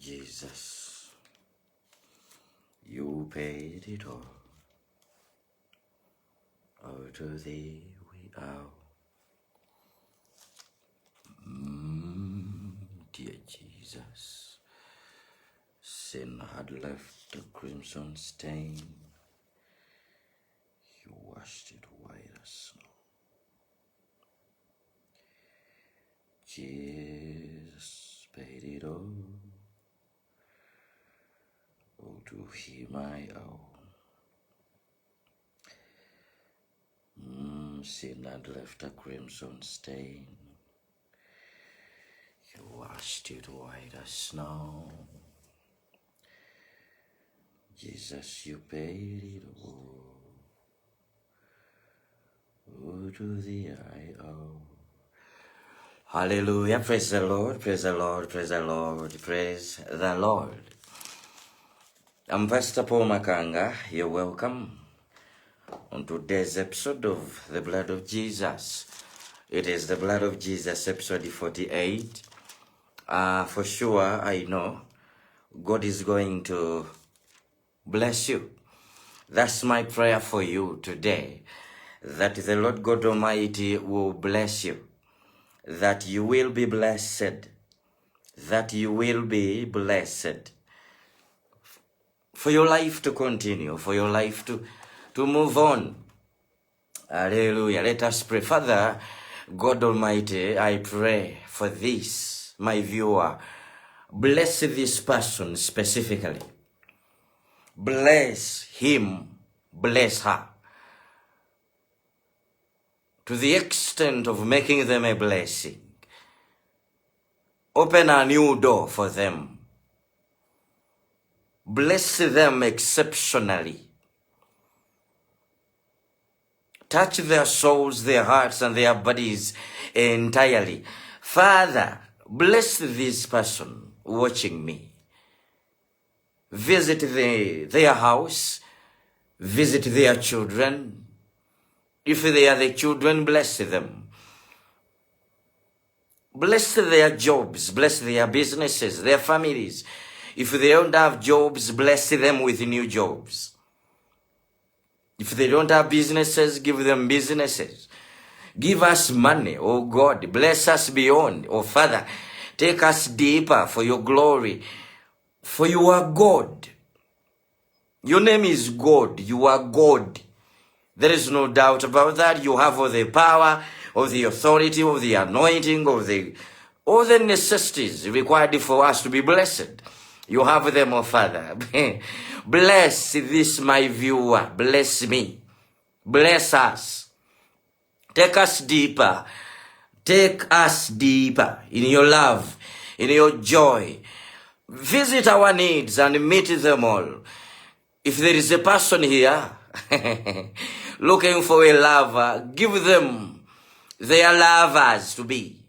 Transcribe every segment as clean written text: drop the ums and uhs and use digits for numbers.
Jesus, you paid it all. Oh, to thee we owe. Dear Jesus, sin had left a crimson stain. You washed it white as snow. Jesus paid it all. Oh, to him I owe. Sin had left a crimson stain. You washed it white as snow. Jesus, you paid it all. Oh, to thee I owe. Hallelujah. Praise the Lord, praise the Lord, praise the Lord, praise the Lord. I'm Pastor Paul Makanga. You're welcome on today's episode of The Blood of Jesus. It is The Blood of Jesus, episode 48. For sure, I know God is going to bless you. That's my prayer for you today, that the Lord God Almighty will bless you, that you will be blessed, that you will be blessed, for your life to continue, for your life to move on. Hallelujah. Let us pray. Father, God Almighty, I pray for this, my viewer. Bless this person specifically. Bless him, bless her, to the extent of making them a blessing. Open a new door for them. Bless them exceptionally. Touch their souls, their hearts, and their bodies entirely. Father, bless this person watching me. Visit their house. Visit their children. If they are the children, bless them. Bless their jobs. Bless their businesses, their families. If they don't have jobs, bless them with new jobs. If they don't have businesses, give them businesses. Give us money, oh God. Bless us beyond, oh Father. Take us deeper for your glory. For you are God. Your name is God. You are God. There is no doubt about that. You have all the power, all the authority, all the anointing, all the necessities required for us to be blessed. You have them, oh Father. Bless this, my viewer. Bless me. Bless us. Take us deeper. Take us deeper in your love, in your joy. Visit our needs and meet them all. If there is a person here looking for a lover, give them their lovers to be.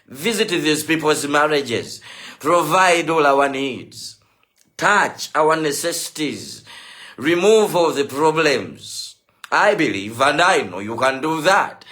Visit these people's marriages. Provide all our needs. Touch our necessities. Remove all the problems. I believe and I know you can do that.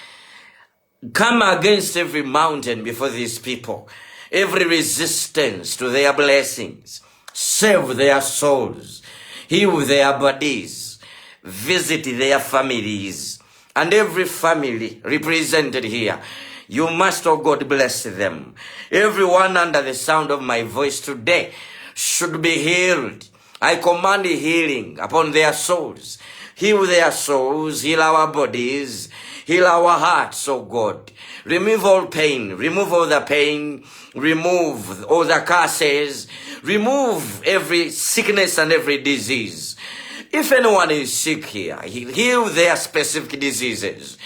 Come against every mountain before these people. Every resistance to their blessings. Save their souls. Heal their bodies. Visit their families. And every family represented here. You must, oh God, bless them. Everyone under the sound of my voice today should be healed. I command healing upon their souls. Heal their souls, heal our bodies, heal our hearts, oh God. Remove all pain, remove all the pain, remove all the curses, remove every sickness and every disease. If anyone is sick here, heal their specific diseases.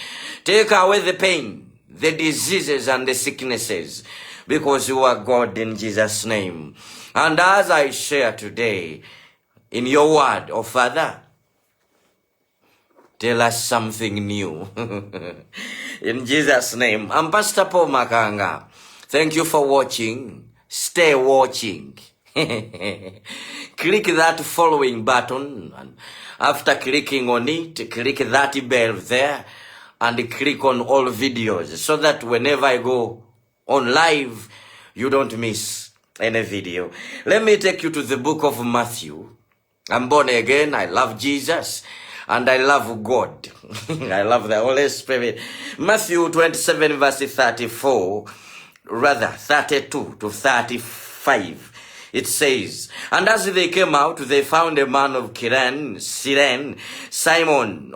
Take away the pain, the diseases and the sicknesses, because you are God in Jesus' name. And as I share today in your word, oh Father, tell us something new. In Jesus' name. I'm Pastor Paul Makanga. Thank you for watching. Stay watching. Click that following button, and after clicking on it, click that bell there and click on all videos so that whenever I go on live, you don't miss in a video. Let me take you to the book of Matthew. I'm born again. I love Jesus. And I love God. I love the Holy Spirit. Matthew 27 verse 34, rather 32 to 35. It says, and as they came out, they found a man of Cyrene, Simon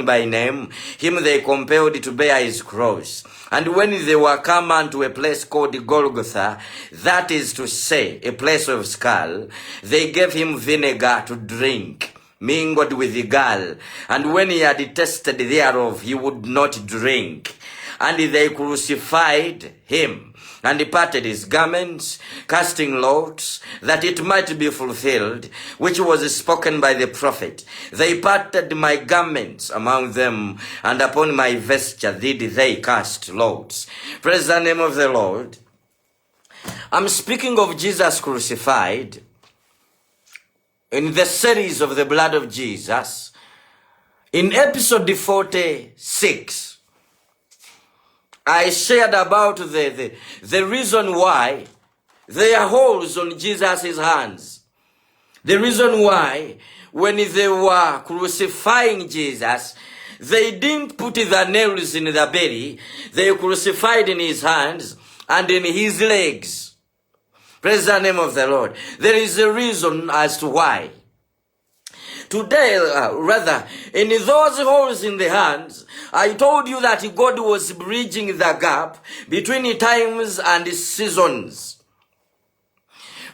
by name. Him they compelled to bear his cross. And when they were come unto a place called Golgotha, that is to say, a place of skull, they gave him vinegar to drink, mingled with the gall. And when he had tasted thereof, he would not drink. And they crucified him, and departed his garments, casting lots, that it might be fulfilled, which was spoken by the prophet. They parted my garments among them, and upon my vesture did they cast lots. Praise the name of the Lord. I'm speaking of Jesus crucified in the series of the blood of Jesus. In episode 46, I shared about the reason why there are holes on Jesus' hands. The reason why when they were crucifying Jesus, they didn't put the nails in the belly. They crucified in his hands and in his legs. Praise the name of the Lord. There is a reason as to why. Today, rather, in those holes in the hands, I told you that God was bridging the gap between times and seasons.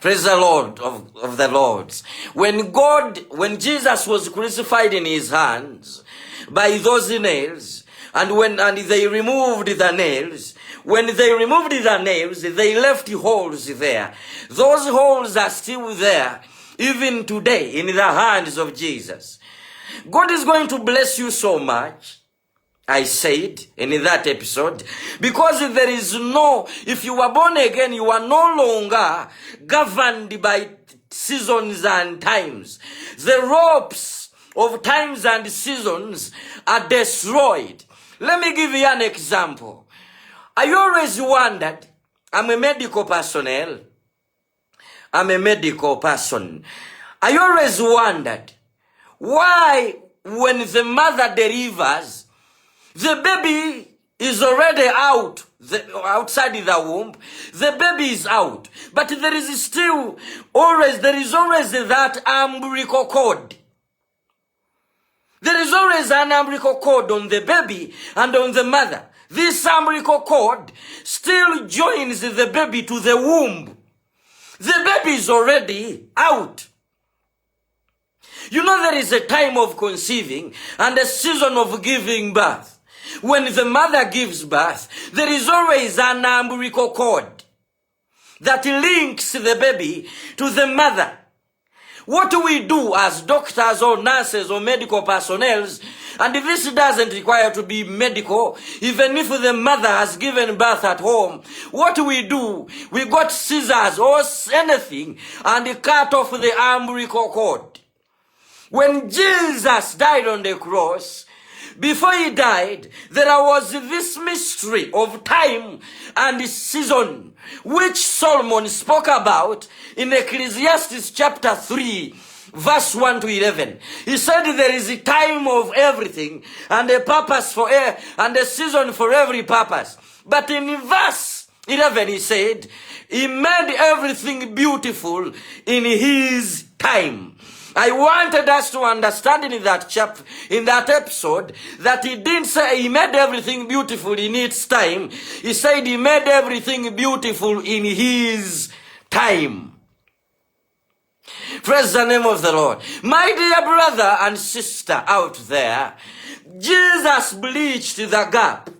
Praise the Lord of the Lords. When Jesus was crucified in his hands by those nails, and they removed the nails, when they removed the nails, they left holes there. Those holes are still there. Even today, in the hands of Jesus. God is going to bless you so much, I said in that episode, because there is if you are born again, you are no longer governed by seasons and times. The ropes of times and seasons are destroyed. Let me give you an example. I always wondered, I'm a medical personnel. I'm a medical person. I always wondered why when the mother delivers, the baby is already outside the womb. The baby is out. But there is always that umbilical cord. There is always an umbilical cord on the baby and on the mother. This umbilical cord still joins the baby to the womb. The baby is already out. You know there is a time of conceiving and a season of giving birth. When the mother gives birth, there is always an umbilical cord that links the baby to the mother. What do we do as doctors or nurses or medical personnel, and this doesn't require to be medical, even if the mother has given birth at home, what do? We got scissors or anything and cut off the umbilical cord. When Jesus died on the cross, before he died, there was this mystery of time and season, which Solomon spoke about in Ecclesiastes chapter 3, verse 1 to 11. He said there is a time of everything and a purpose and a season for every purpose. But in verse 11 he said, he made everything beautiful in his time. I wanted us to understand in that episode, that he didn't say he made everything beautiful in its time. He said he made everything beautiful in his time. Praise the name of the Lord. My dear brother and sister out there, Jesus bridged the gap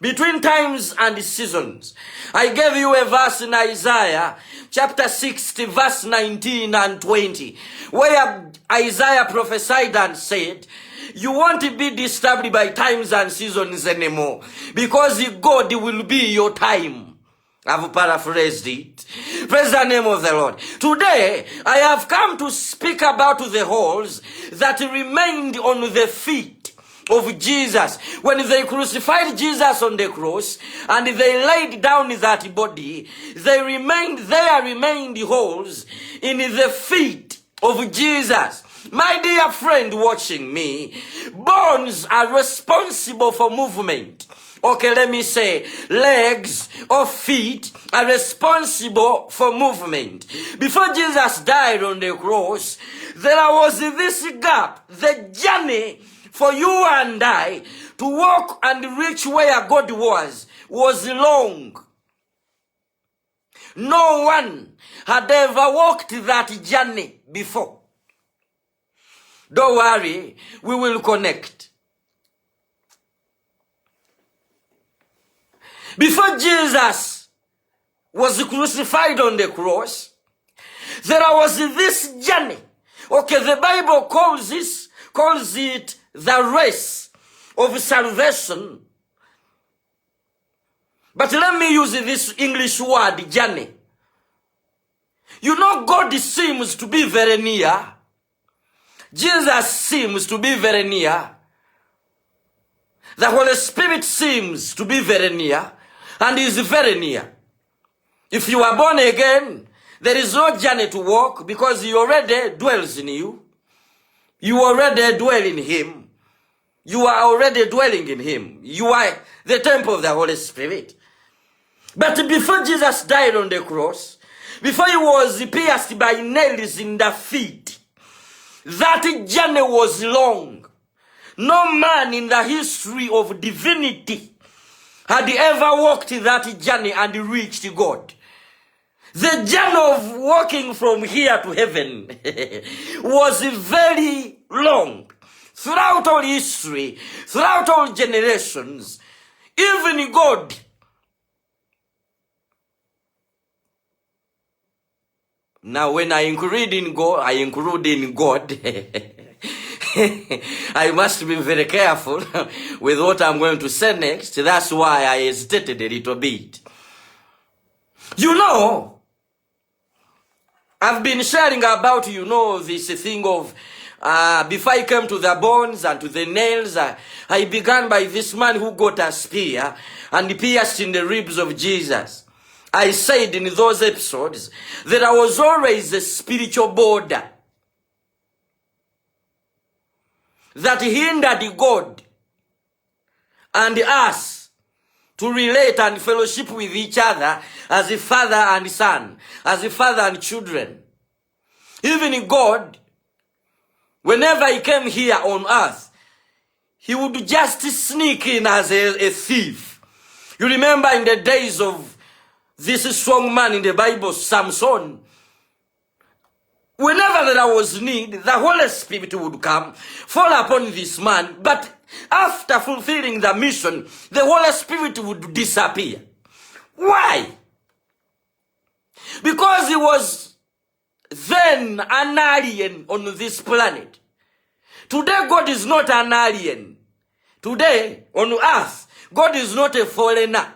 between times and seasons. I gave you a verse in Isaiah chapter 60 verse 19 and 20, where Isaiah prophesied and said, you won't be disturbed by times and seasons anymore, because God will be your time. I've paraphrased it. Praise the name of the Lord. Today, I have come to speak about the holes that remained on the feet of Jesus. When they crucified Jesus on the cross and they laid down that body, there remained holes in the feet of Jesus. My dear friend watching me, bones are responsible for movement. Okay, let me say, legs or feet are responsible for movement. Before Jesus died on the cross, there was this gap. The journey for you and I to walk and reach where God was long. No one had ever walked that journey before. Don't worry, we will connect. Before Jesus was crucified on the cross, there was this journey. Okay, the Bible calls it the race of salvation. But let me use this English word, journey. You know, God seems to be very near. Jesus seems to be very near. The Holy Spirit seems to be very near. And is very near. If you are born again, there is no journey to walk because he already dwells in you. You already dwell in him. You are already dwelling in him. You are the temple of the Holy Spirit. But before Jesus died on the cross, before he was pierced by nails in the feet, that journey was long. No man in the history of divinity had ever walked that journey and reached God. The journey of walking from here to heaven was very long. Throughout all history, throughout all generations, even God now when I include in God, I must be very careful with what I'm going to say next. That's why I hesitated a little bit. You know, I've been sharing about, this thing of, before I came to the bones and to the nails, I began by this man who got a spear and pierced in the ribs of Jesus. I said in those episodes that there was always a spiritual border that hindered God and us to relate and fellowship with each other as a father and son, as a father and children. Even God, whenever he came here on earth, he would just sneak in as a thief. You remember in the days of this strong man in the Bible, Samson, whenever there was need, the Holy Spirit would come, fall upon this man, but after fulfilling the mission, the Holy Spirit would disappear. Why? Because he was then an alien on this planet. Today, God is not an alien. Today, on earth, God is not a foreigner.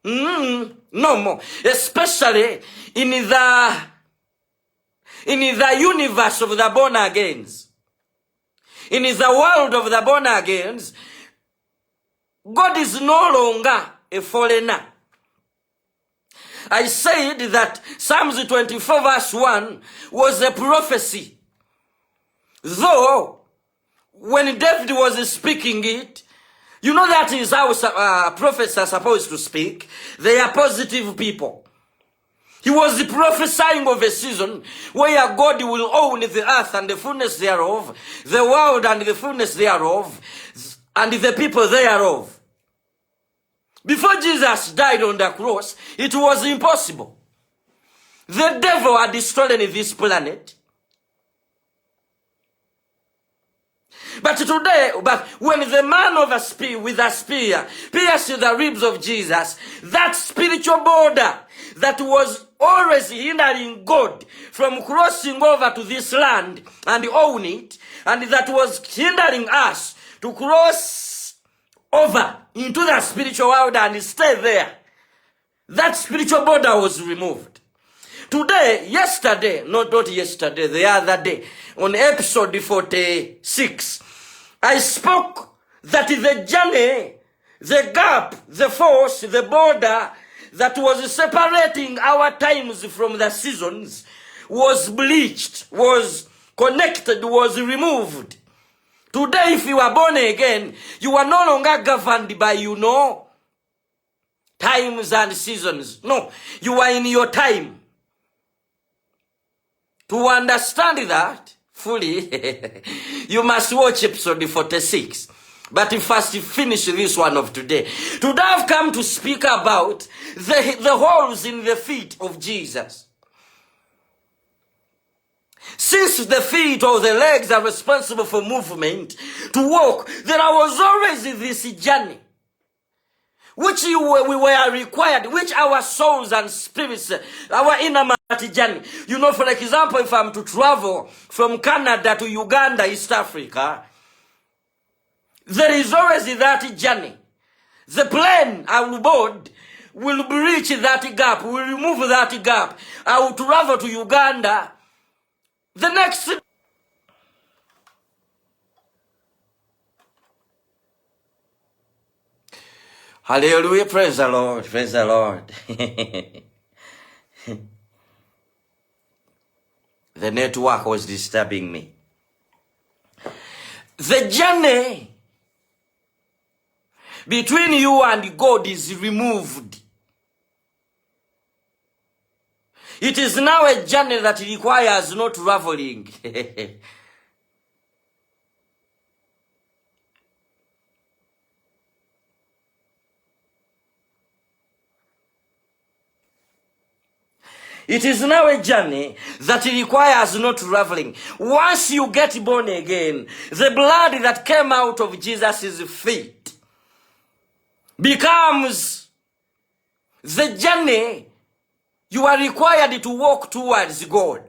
No more. Especially in the universe of the born agains. In the world of the born agains, God is no longer a foreigner. I said that Psalms 24 verse 1 was a prophecy. Though, when David was speaking it, you know that is how prophets are supposed to speak. They are positive people. He was prophesying of a season where God will own the earth and the fullness thereof, the world and the fullness thereof, and the people thereof. Before Jesus died on the cross, it was impossible. The devil had stolen this planet. But today, when the man of a spear with a spear pierced the ribs of Jesus, that spiritual border that was always hindering God from crossing over to this land and own it, and that was hindering us to cross over into the spiritual world and stay there, that spiritual border was removed. Today, yesterday, not yesterday, the other day, on episode 46, I spoke that the journey, the gap, the force, the border that was separating our times from the seasons was bleached, was connected, was removed. Today, if you are born again, you are no longer governed by, times and seasons. No, you are in your time. To understand that fully, you must watch episode 46. But first, finish this one of today. Today, I've come to speak about the holes in the feet of Jesus. Since the feet or the legs are responsible for movement, to walk, there was always this journey, which we were required, which our souls and spirits, our inner man journey. For example, if I'm to travel from Canada to Uganda, East Africa, there is always that journey. The plane I will board will breach that gap, will remove that gap. I will travel to Uganda. The next... Hallelujah, praise the Lord, praise the Lord. The network was disturbing me. The journey between you and God is removed. It is now a journey that requires no traveling. It is now a journey that requires no traveling. Once you get born again, the blood that came out of Jesus' feet becomes the journey you are required to walk towards God.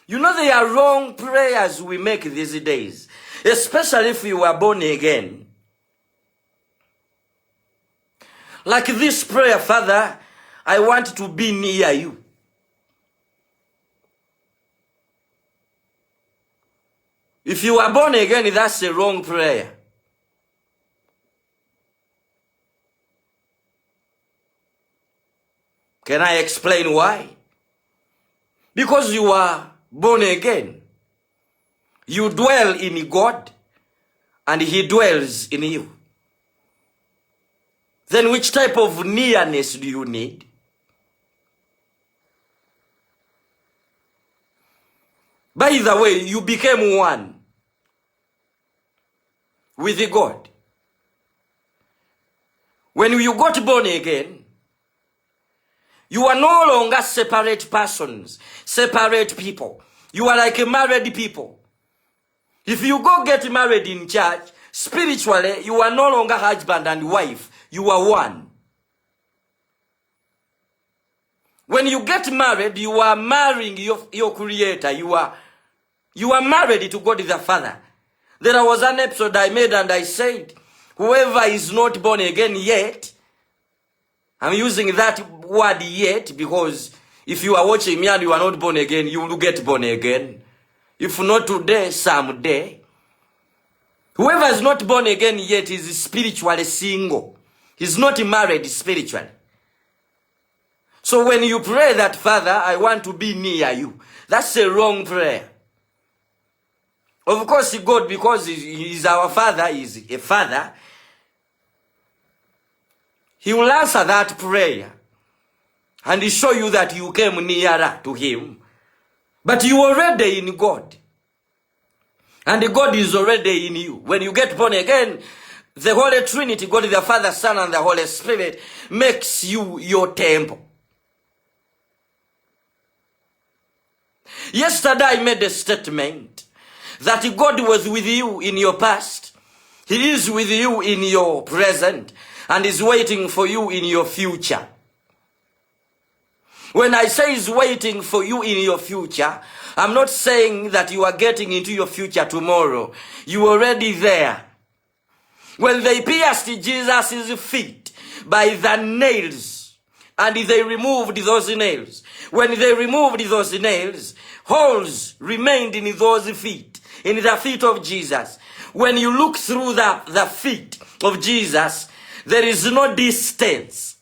There are wrong prayers we make these days, especially if you are born again. Like this prayer, Father, I want to be near you. If you are born again, that's a wrong prayer. Can I explain why? Because you are born again. You dwell in God, and He dwells in you. Then which type of nearness do you need? By the way, you became one with God. When you got born again, you are no longer separate persons, separate people. You are like married people. If you go get married in church, spiritually, you are no longer husband and wife. You are one. When you get married, you are marrying your creator. You are married to God the Father. There was an episode I made and I said, whoever is not born again yet, I'm using that word yet because if you are watching me and you are not born again, you will get born again. If not today, someday. Whoever is not born again yet is spiritually single. He's not married spiritually. So when you pray that, Father, I want to be near you, that's a wrong prayer. Of course, God, because He is our Father, He is a Father, He will answer that prayer and show you that you came nearer to Him. But you are already in God. And God is already in you. When you get born again, the Holy Trinity, God the Father, Son, and the Holy Spirit, makes you your temple. Yesterday I made a statement that God was with you in your past. He is with you in your present and is waiting for you in your future. When I say He's waiting for you in your future, I'm not saying that you are getting into your future tomorrow. You are already there. When they pierced Jesus' feet by the nails, and they removed those nails, when they removed those nails, holes remained in those feet. in the feet of Jesus. When you look through the feet of Jesus, there is no distance.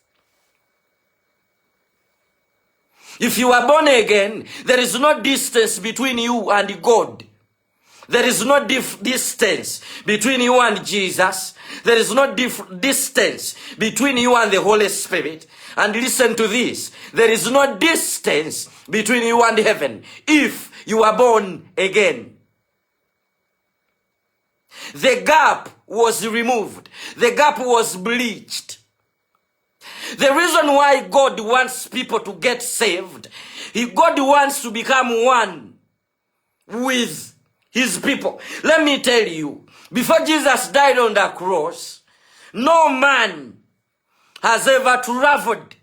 If you are born again, there is no distance between you and God. There is no distance between you and Jesus. There is no distance between you and the Holy Spirit. And listen to this. There is no distance between you and heaven if you are born again. The gap was removed. The gap was bleached. The reason why God wants people to get saved, God wants to become one with his people. Let me tell you, before Jesus died on the cross, no man has ever traveled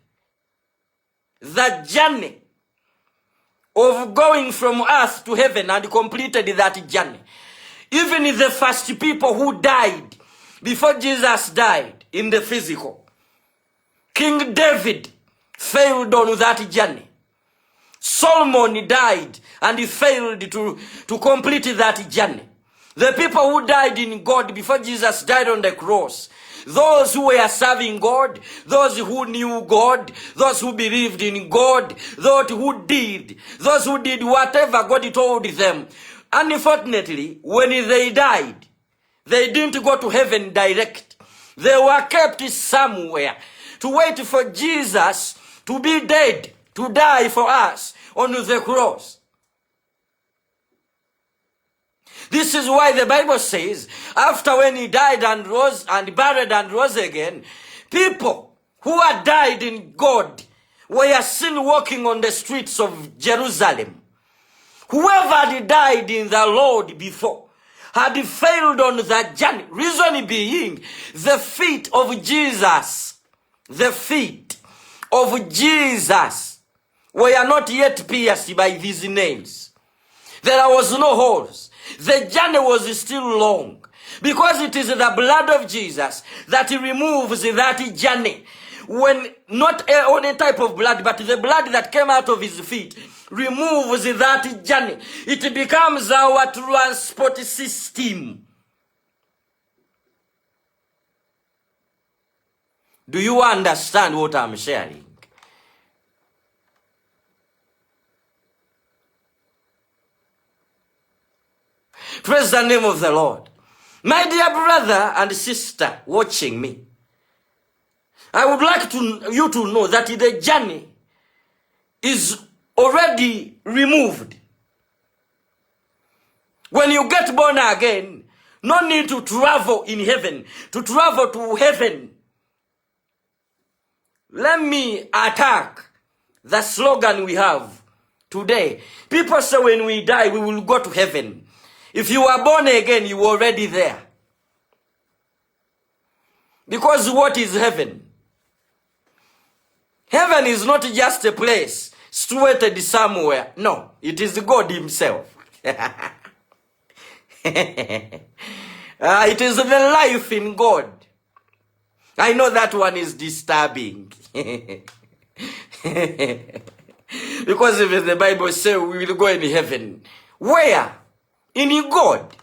the journey of going from earth to heaven and completed that journey. Even the first people who died before Jesus died in the physical, King David failed on that journey. Solomon died and he failed to complete that journey. The people who died in God before Jesus died on the cross, those who were serving God, those who knew God, those who believed in God, those who did whatever God told them. Unfortunately, when they died, they didn't go to heaven direct. They were kept somewhere to wait for Jesus to be dead, to die for us on the cross. This is why the Bible says, after when he died and rose and buried and rose again, people who had died in God were still walking on the streets of Jerusalem. Whoever had died in the Lord before had failed on that journey. Reason being, the feet of Jesus, were not yet pierced by these nails. There was no holes. The journey was still long. Because it is the blood of Jesus that removes that journey. When not only type of blood, but the blood that came out of his feet removes that journey. It becomes our transport system. Do you understand what I'm sharing? Praise the name of the Lord. My dear brother and sister watching me, I would like you to know that the journey is already removed. When you get born again, no need to travel in heaven, to travel to heaven. Let me attack the slogan we have today. People say when we die, we will go to heaven. If you are born again, you are already there. Because what is heaven? Heaven is not just a place situated somewhere. No, it is God himself. It is the life in God. I know that one is disturbing. Because if the Bible says we will go in heaven, where? In God.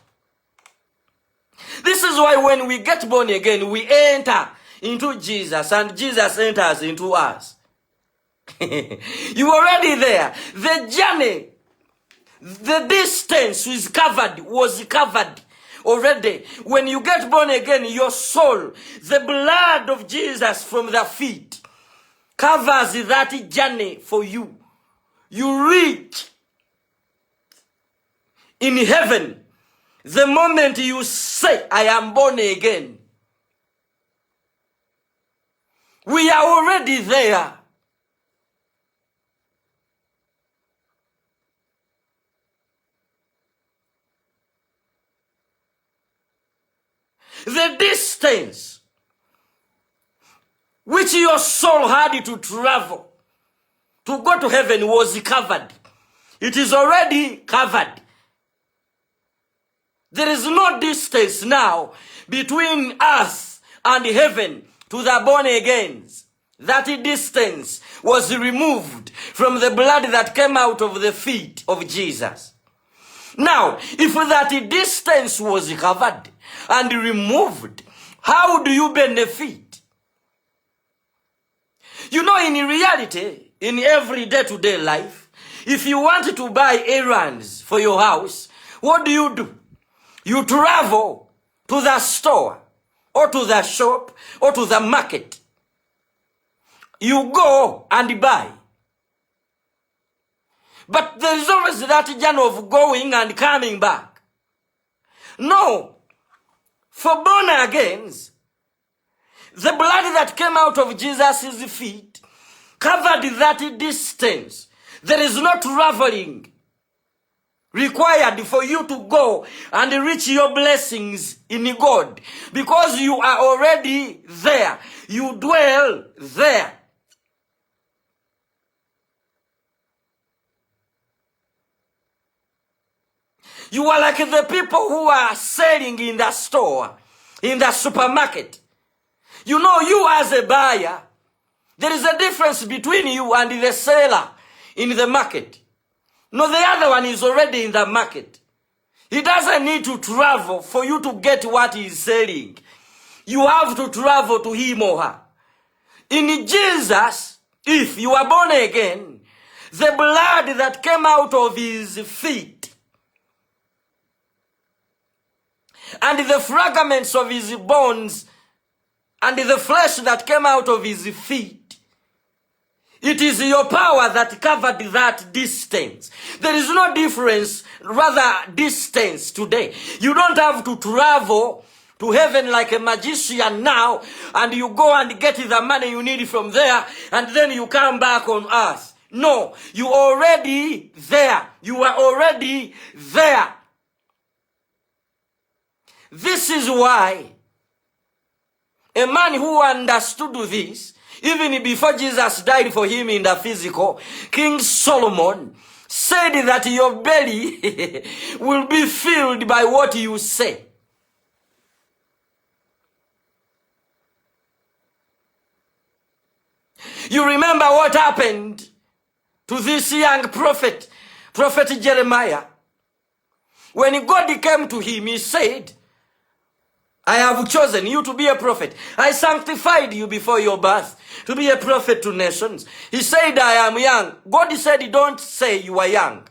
This is why when we get born again, we enter into Jesus and Jesus enters into us. You are already there. The journey, the distance was covered already. When you get born again, your soul, the blood of Jesus from the feet covers that journey for you. You reach in heaven the moment you say, I am born again. We are already there. The distance which your soul had to travel to go to heaven was covered. It is already covered. There is no distance now between us and heaven to the born agains. That distance was removed from the blood that came out of the feet of Jesus. Now, if that distance was covered and removed, how do you benefit? You know, in reality, in every day-to-day life, if you want to buy errands for your house, what do? You travel to the store, or to the shop, or to the market. You go and buy. But there is always that journey of going and coming back. No. For born agains, the blood that came out of Jesus' feet covered that distance. There is no traveling required for you to go and reach your blessings in God, because you are already there. You dwell there. You are like the people who are selling in the store, in the supermarket. You know, you as a buyer, there is a difference between you and the seller in the market. No, the other one is already in the market. He doesn't need to travel for you to get what he is selling. You have to travel to him or her. In Jesus, if you are born again, the blood that came out of his feet and the fragments of his bones and the flesh that came out of his feet, it is your power that covered that distance. There is no difference, rather distance today. You don't have to travel to heaven like a magician now, and you go and get the money you need from there, and then you come back on earth. No, you already there. You are already there. This is why a man who understood this, even before Jesus died for him in the physical, King Solomon, said that your belly will be filled by what you say. You remember what happened to this young prophet, Prophet Jeremiah? When God came to him, he said, I have chosen you to be a prophet. I sanctified you before your birth to be a prophet to nations. He said, I am young. God said, don't say you are young.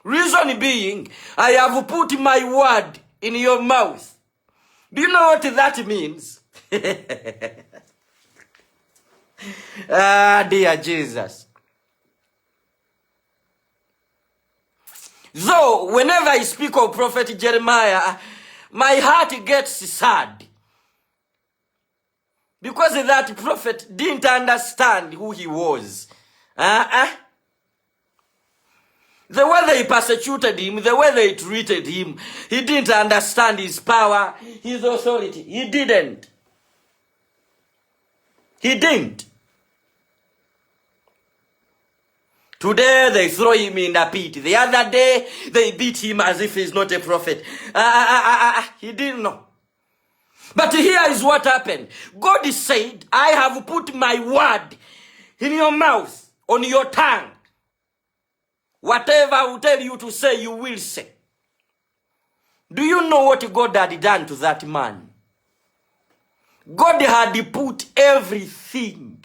Reason being, I have put my word in your mouth. Do you know what that means? Dear Jesus. Though, whenever I speak of Prophet Jeremiah, my heart gets sad, because that prophet didn't understand who he was. The way they persecuted him, the way they treated him, he didn't understand his power, his authority. He didn't. He didn't. Today they throw him in the pit. The other day they beat him as if he's not a prophet. He didn't know. But here is what happened. God said, I have put my word in your mouth, on your tongue. Whatever I will tell you to say, you will say. Do you know what God had done to that man? God had put everything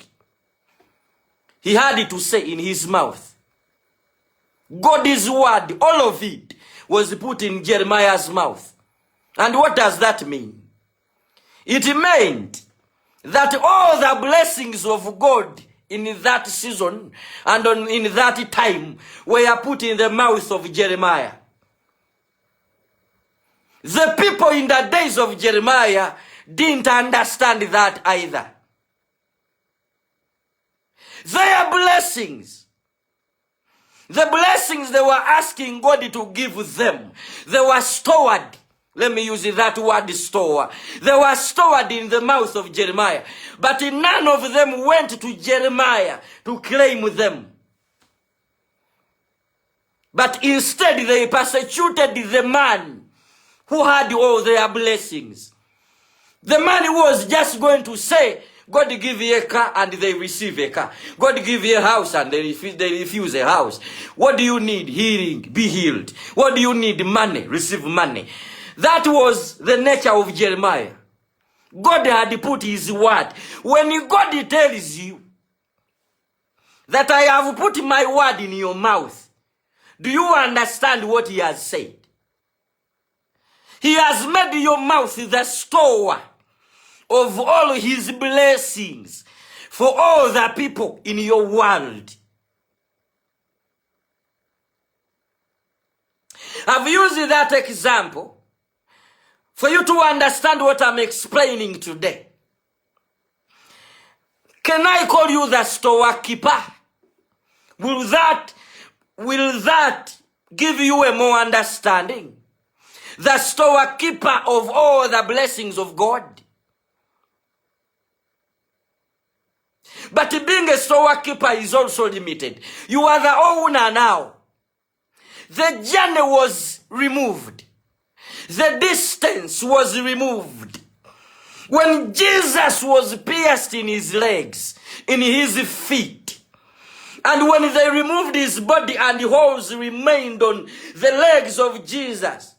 he had to say in his mouth. God's word, all of it, was put in Jeremiah's mouth. And what does that mean? It meant that all the blessings of God in that season and in that time were put in the mouth of Jeremiah. The people in the days of Jeremiah didn't understand that either. Their blessings, the blessings they were asking God to give them, they were stored. Let me use that word, store. They were stored in the mouth of Jeremiah. But none of them went to Jeremiah to claim them. But instead they persecuted the man who had all their blessings. The man who was just going to say, God give you a car and they receive a car. God give you a house and they refuse a house. What do you need? Healing, be healed. What do you need? Money, receive money. That was the nature of Jeremiah. God had put his word. When God tells you that I have put my word in your mouth, do you understand what he has said? He has made your mouth the store of all his blessings for all the people in your world. I've used that example for you to understand what I'm explaining today. Can I call you the storekeeper? Will that give you a more understanding? The storekeeper of all the blessings of God. But being a storekeeper is also limited. You are the owner now. The journey was removed. The distance was removed. When Jesus was pierced in his legs, in his feet, and when they removed his body and the holes remained on the legs of Jesus,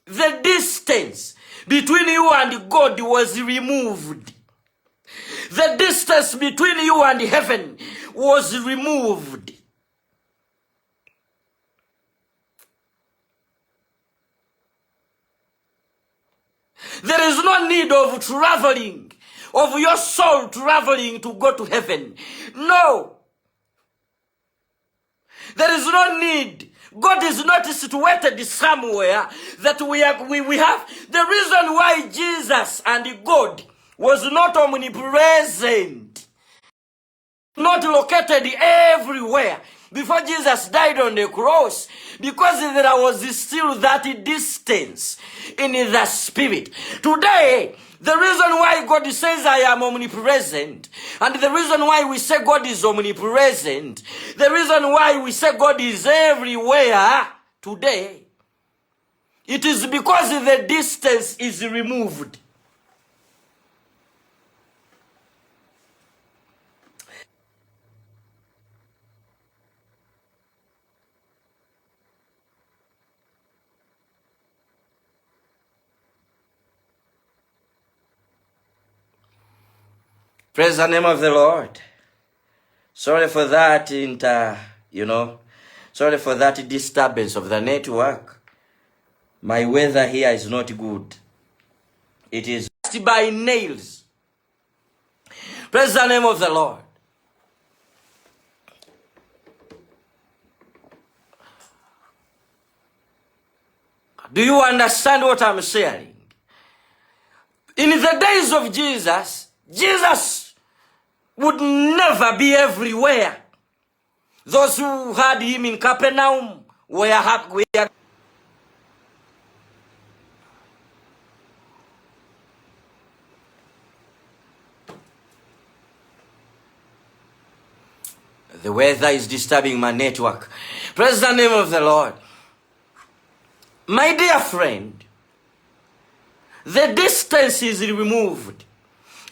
the distance between you and God was removed. The distance between you and heaven was removed. There is no need of traveling, of your soul traveling to go to heaven. No. There is no need. God is not situated somewhere that we have. The reason why Jesus and God was not omnipresent, not located everywhere before Jesus died on the cross, because there was still that distance in the spirit. Today, the reason why God says I am omnipresent, and the reason why we say God is omnipresent, the reason why we say God is everywhere today, it is because the distance is removed. Praise the name of the Lord. Sorry for that sorry for that disturbance of the network. My weather here is not good. It is by nails. Praise the name of the Lord. Do you understand what I'm saying? In the days of Jesus, Jesus would never be everywhere. Those who had him in Capernaum were happy. The weather is disturbing my network. Praise the name of the Lord. My dear friend, the distance is removed.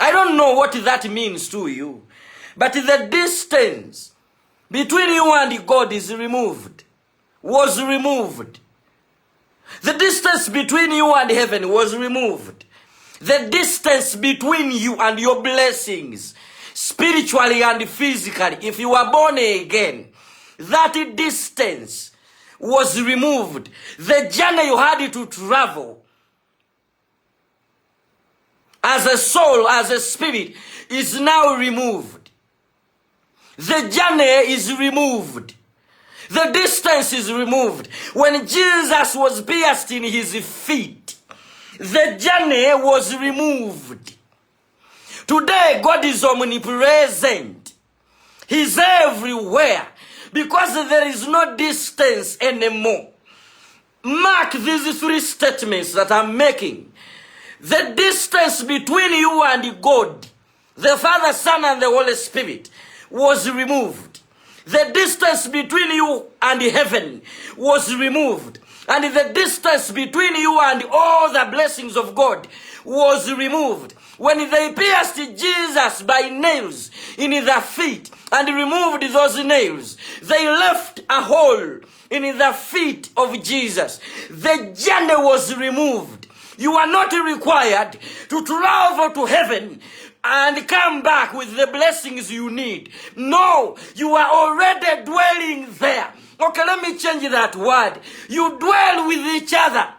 I don't know what that means to you, but the distance between you and God is removed, was removed. The distance between you and heaven was removed. The distance between you and your blessings, spiritually and physically, if you are born again, that distance was removed. The journey you had to travel as a soul, as a spirit, is now removed. The journey is removed. The distance is removed. When Jesus was pierced in his feet, the journey was removed. Today, God is omnipresent. He's everywhere because there is no distance anymore. Mark these three statements that I'm making. The distance between you and God, the Father, Son, and the Holy Spirit, was removed. The distance between you and heaven was removed. And the distance between you and all the blessings of God was removed. When they pierced Jesus by nails in the feet and removed those nails, they left a hole in the feet of Jesus. The journey was removed. You are not required to travel to heaven and come back with the blessings you need. No, you are already dwelling there. Okay, let me change that word. You dwell with each other.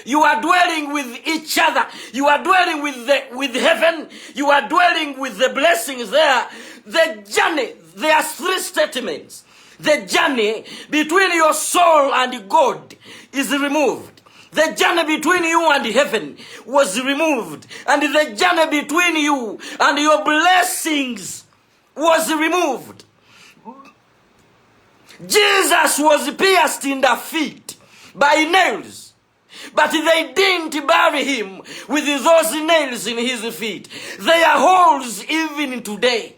You are dwelling with each other. You are dwelling with heaven. You are dwelling with the blessings there. The journey, there are three statements. The journey between your soul and God is removed. The journey between you and heaven was removed. And the journey between you and your blessings was removed. Jesus was pierced in the feet by nails. But they didn't bury him with those nails in his feet. There are holes even today.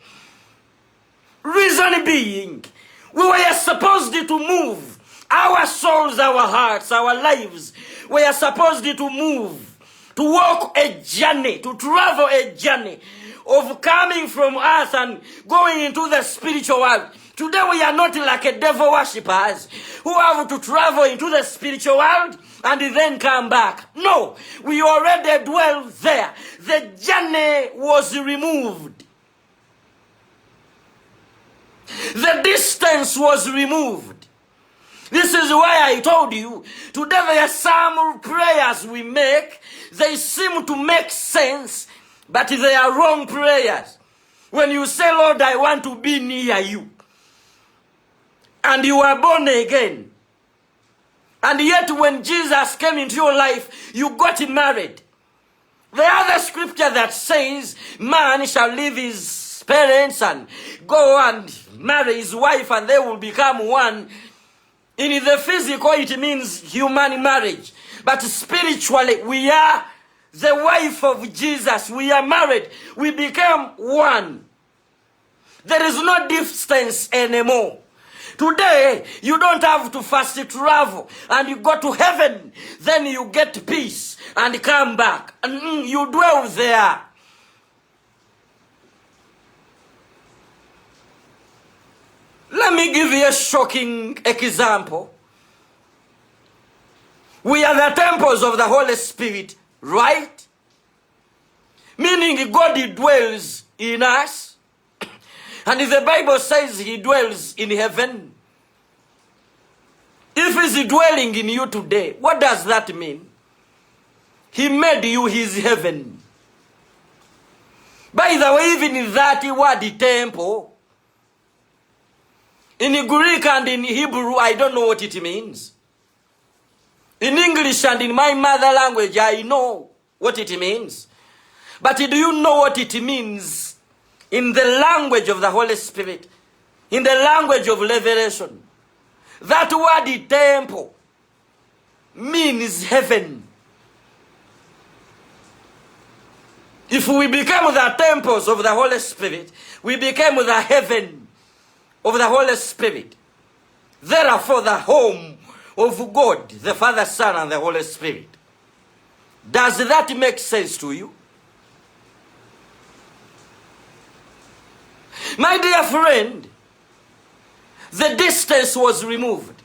Reason being, we were supposed to move. Our souls, our hearts, our lives, we are supposed to move, to walk a journey, to travel a journey of coming from earth and going into the spiritual world. Today we are not like a devil worshippers who have to travel into the spiritual world and then come back. No, we already dwell there. The journey was removed. The distance was removed. This is why I told you, today there are some prayers we make, they seem to make sense, but they are wrong prayers. When you say, Lord, I want to be near you, and you are born again, and yet when Jesus came into your life, you got married. The other scripture that says, man shall leave his parents and go and marry his wife and they will become one. In the physical, it means human marriage. But spiritually, we are the wife of Jesus. We are married. We become one. There is no distance anymore. Today, you don't have to fast travel and you go to heaven. Then you get peace and come back. And you dwell there. Let me give you a shocking example. We are the temples of the Holy Spirit, right? Meaning God dwells in us. And the Bible says he dwells in heaven. If he's dwelling in you today, what does that mean? He made you his heaven. By the way, even in that word temple, in Greek and in Hebrew, I don't know what it means. In English and in my mother language, I know what it means. But do you know what it means in the language of the Holy Spirit? In the language of revelation? That word temple means heaven. If we become the temples of the Holy Spirit, we become the heaven of the Holy Spirit. Therefore, the home of God, the Father, Son, and the Holy Spirit. Does that make sense to you? My dear friend, the distance was removed.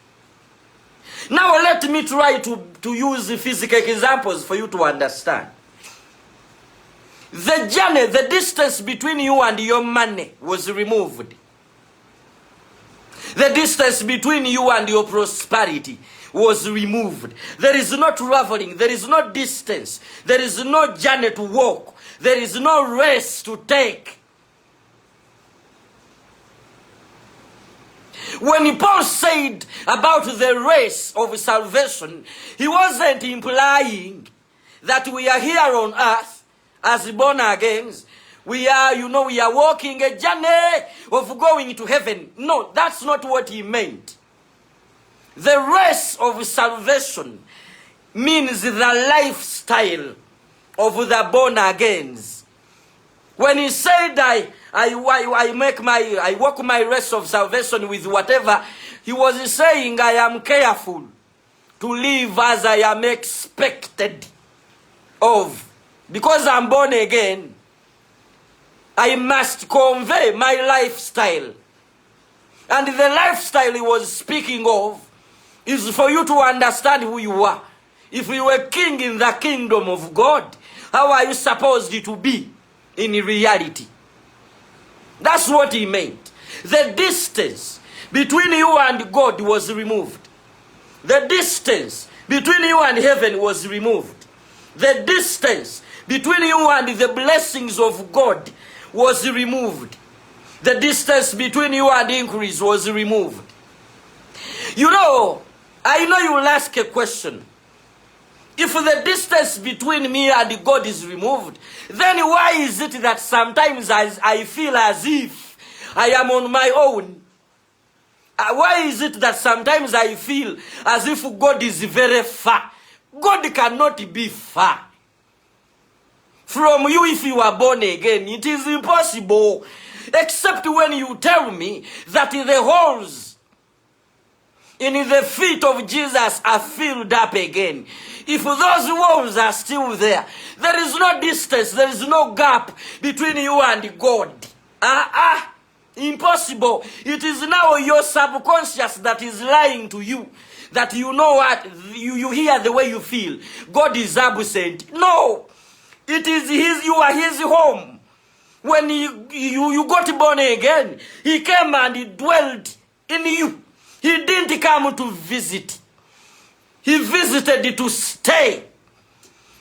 Now let me try to use physical examples for you to understand. The journey, the distance between you and your money was removed. The distance between you and your prosperity was removed. There is no traveling. There is no distance. There is no journey to walk. There is no race to take. When Paul said about the race of salvation, he wasn't implying that we are here on earth as born again. We are walking a journey of going to heaven. No, that's not what he meant. The race of salvation means the lifestyle of the born agains. When he said, I walk my race of salvation with whatever, he was saying, I am careful to live as I am expected of. Because I'm born again, I must convey my lifestyle. And the lifestyle he was speaking of is for you to understand who you are. If you were king in the kingdom of God, how are you supposed to be in reality? That's what he meant. The distance between you and God was removed. The distance between you and heaven was removed. The distance between you and the blessings of God was removed. The distance between you and increase was removed. You know, I know you will ask a question. If the distance between me and God is removed, then why is it that sometimes I feel as if I am on my own? Why is it that sometimes I feel as if God is very far? God cannot be far from you if you are born again. It is impossible, except when you tell me that the holes in the feet of Jesus are filled up again. If those walls are still there, there is no distance, there is no gap between you and God. Impossible. It is now your subconscious that is lying to you, that you know what, you hear the way you feel. God is absent. No. It is you are his home. When you got born again, he came and he dwelled in you. He didn't come to visit. He visited to stay.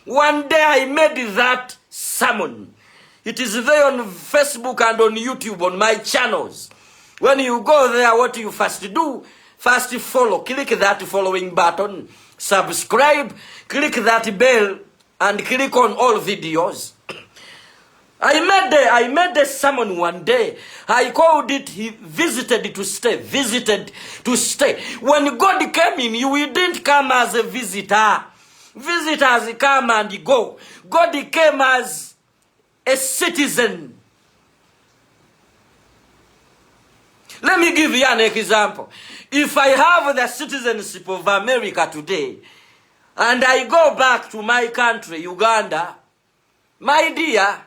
One day I made that sermon. It is there on Facebook and on YouTube on my channels. When you go there, what you first do, first follow. Click that following button. Subscribe. Click that bell and click on all videos. I made a sermon one day. I called it, he visited to stay. Visited to stay. When God came in, he didn't come as a visitor. Visitors come and go. God came as a citizen. Let me give you an example. If I have the citizenship of America today, and I go back to my country, Uganda, my dear,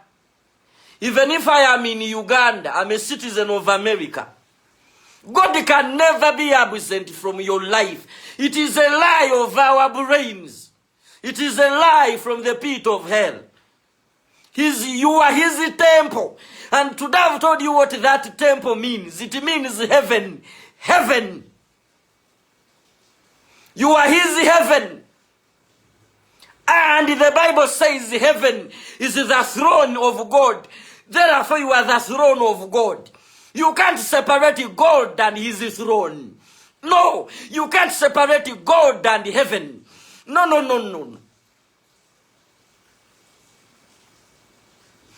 even if I am in Uganda, I'm a citizen of America. God can never be absent from your life. It is a lie of our brains. It is a lie from the pit of hell. You are his temple. And today I've told you what that temple means. It means heaven. Heaven. You are his heaven. And the Bible says heaven is the throne of God. Therefore you are the throne of God. You can't separate God and his throne. No, you can't separate God and heaven. No.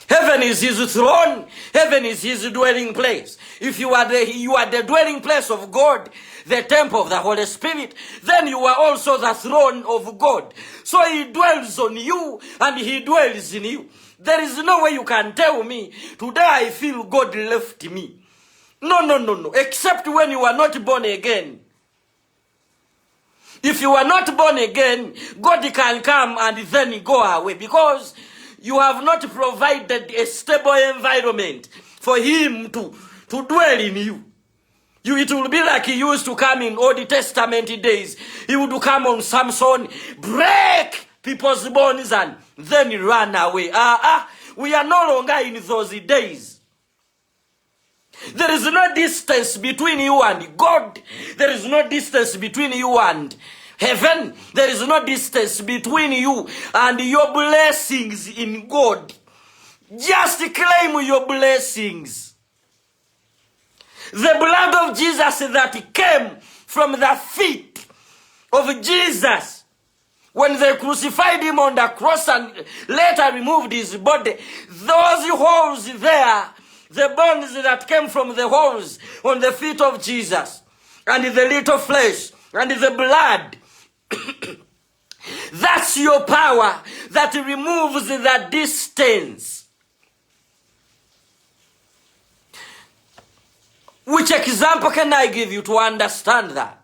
Heaven is his throne. Heaven is his dwelling place. If you are the dwelling place of God, the temple of the Holy Spirit, then you are also the throne of God. So he dwells on you and he dwells in you. There is no way you can tell me, today I feel God left me. No. Except when you are not born again. If you are not born again, God can come and then go away, because you have not provided a stable environment for him to dwell in you. It will be like he used to come in Old Testament days. He would come on Samson, break people's bones and then run away. We are no longer in those days. There is no distance between you and God. There is no distance between you and heaven. There is no distance between you and your blessings in God. Just claim your blessings. The blood of Jesus that came from the feet of Jesus when they crucified him on the cross and later removed his body, those holes there, the bones that came from the holes on the feet of Jesus, and the little flesh, and the blood, that's your power that removes the distance. Which example can I give you to understand that?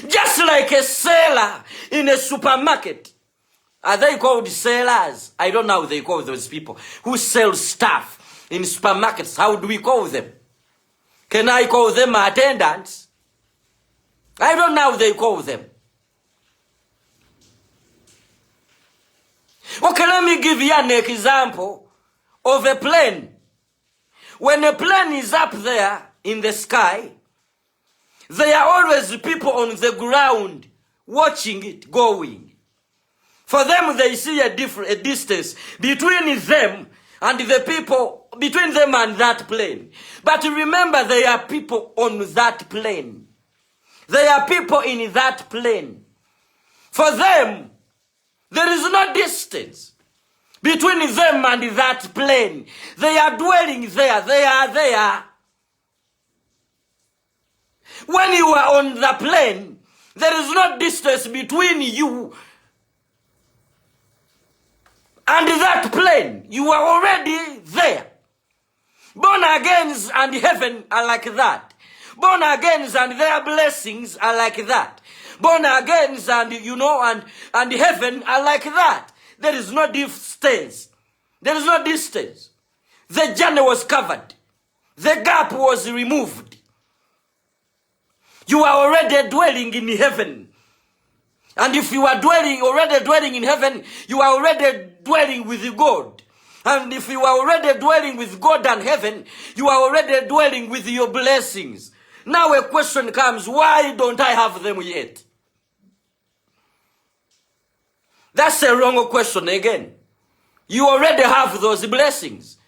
Just like a seller in a supermarket. Are they called sellers? I don't know how they call those people who sell stuff in supermarkets. How do we call them? Can I call them attendants? I don't know how they call them. Okay, let me give you an example of a plane. When a plane is up there in the sky, there are always people on the ground watching it going. For them, they see a distance between them and the people, between them and that plane. But remember, there are people on that plane. There are people in that plane. For them, there is no distance between them and that plane. They are dwelling there. They are there. When you are on the plane, there is no distance between you and that plane. You are already there. Born agains and heaven are like that. Born agains and their blessings are like that. Born agains and and heaven are like that. There is no distance. There is no distance. The journey was covered. The gap was removed. You are already dwelling in heaven. And if you are already dwelling in heaven, you are already dwelling with God. And if you are already dwelling with God and heaven, you are already dwelling with your blessings. Now a question comes, why don't I have them yet? That's a wrong question again. You already have those blessings.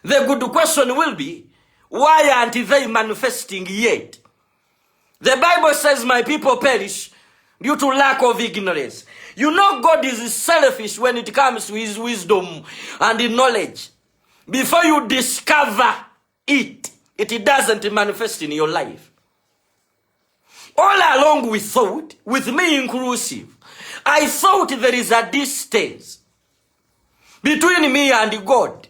The good question will be, why aren't they manifesting yet? The Bible says, my people perish due to lack of ignorance. You know God is selfish when it comes to his wisdom and knowledge. Before you discover it, it doesn't manifest in your life. All along we thought, with me inclusive, I thought there is a distance between me and God.